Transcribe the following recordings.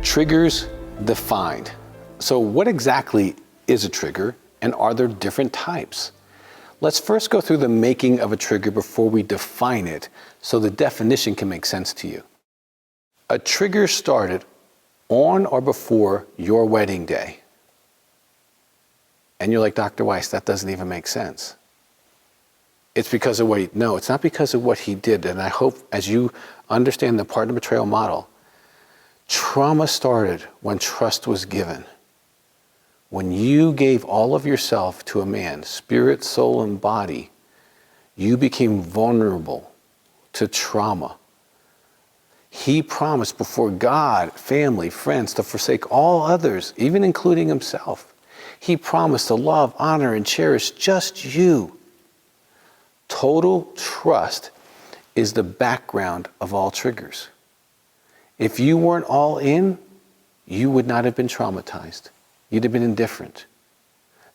Triggers defined. So what exactly is a trigger, and are there different types? Let's first go through the making of a trigger before we define it, so the definition can make sense to you. A trigger started on or before your wedding day. And you're like, Dr. Weiss, that doesn't even make sense. It's because of what no, it's not because of what he did. And I hope as you understand the partner betrayal model, trauma started when trust was given. When you gave all of yourself to a man, spirit, soul, and body, you became vulnerable to trauma. He promised before God, family, friends, to forsake all others, even including himself. He promised to love, honor, and cherish just you. Total trust is the background of all triggers. If you weren't all in, you would not have been traumatized. You'd have been indifferent.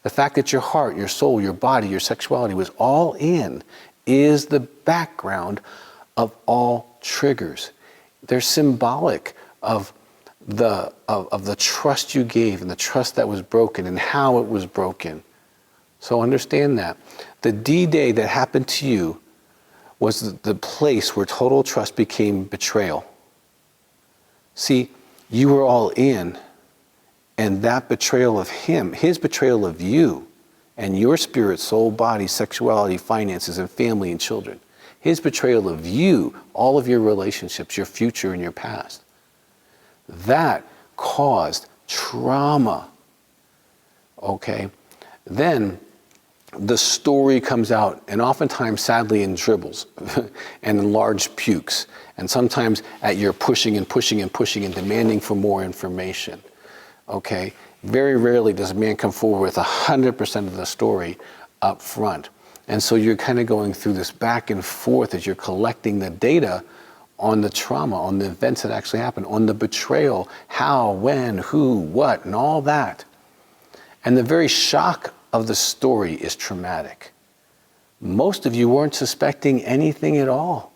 The fact that your heart, your soul, your body, your sexuality was all in is the background of all triggers. They're symbolic of the trust you gave and the trust that was broken and how it was broken. So understand that. The D-Day that happened to you was the place where total trust became betrayal. See, you were all in, and that betrayal of him, his betrayal of you, and your spirit, soul, body, sexuality, finances, and family and children, his betrayal of you, all of your relationships, your future and your past, that caused trauma. Okay? Then the story comes out, and oftentimes, sadly, in dribbles and in large pukes, and sometimes at your pushing and pushing and pushing and demanding for more information. Okay? Very rarely does a man come forward with 100% of the story up front. And so you're kind of going through this back and forth as you're collecting the data on the trauma, on the events that actually happened, on the betrayal, how, when, who, what, and all that. And the very shock of the story is traumatic. Most of you weren't suspecting anything at all.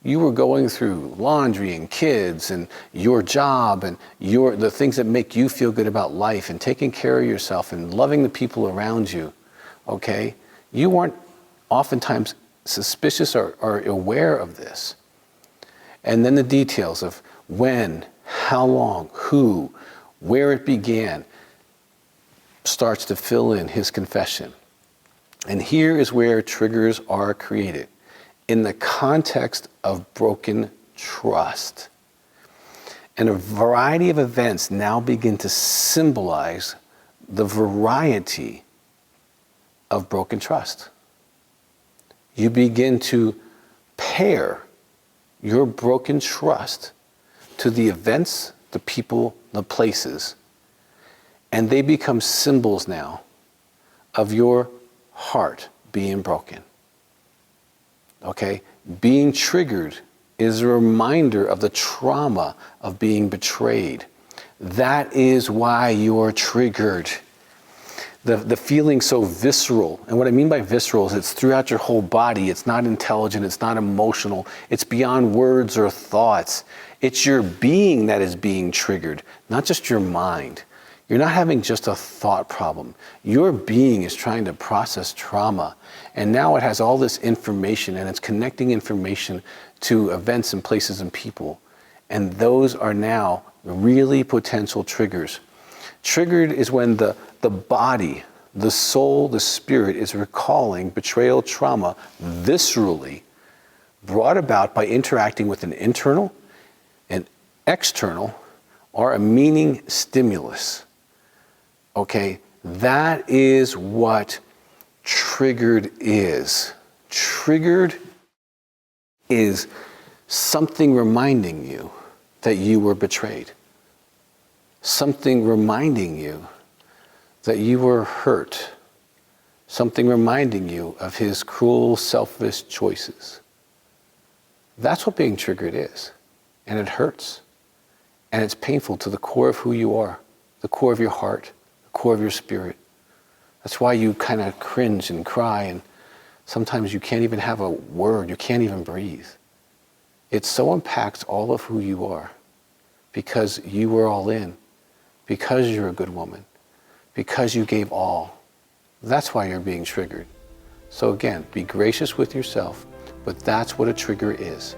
You were going through laundry and kids and your job and the things that make you feel good about life and taking care of yourself and loving the people around you, okay? You weren't oftentimes suspicious or aware of this. And then the details of when, how long, who, where it began, starts to fill in his confession. And here is where triggers are created, in the context of broken trust. And a variety of events now begin to symbolize the variety of broken trust. You begin to pair your broken trust to the events, the people, the places, and they become symbols now of your heart being broken. Okay? Being triggered is a reminder of the trauma of being betrayed. That is why you're triggered. The feeling so visceral, and what I mean by visceral is it's throughout your whole body. It's not intelligent, it's not emotional, it's beyond words or thoughts. It's your being that is being triggered, not just your mind. You're not having just a thought problem. Your being is trying to process trauma, and now it has all this information, and it's connecting information to events and places and people. And those are now really potential triggers. Triggered is when the body, the soul, the spirit is recalling betrayal trauma viscerally, brought about by interacting with an internal, an external, or a meaning stimulus. Okay, that is what triggered is. Triggered is something reminding you that you were betrayed. Something reminding you that you were hurt. Something reminding you of his cruel, selfish choices. That's what being triggered is. And it hurts. And it's painful to the core of who you are, the core of your heart, the core of your spirit. That's why you kind of cringe and cry, and sometimes you can't even have a word, you can't even breathe. It so impacts all of who you are because you were all in, because you're a good woman, because you gave all. That's why you're being triggered. So again, be gracious with yourself, but that's what a trigger is.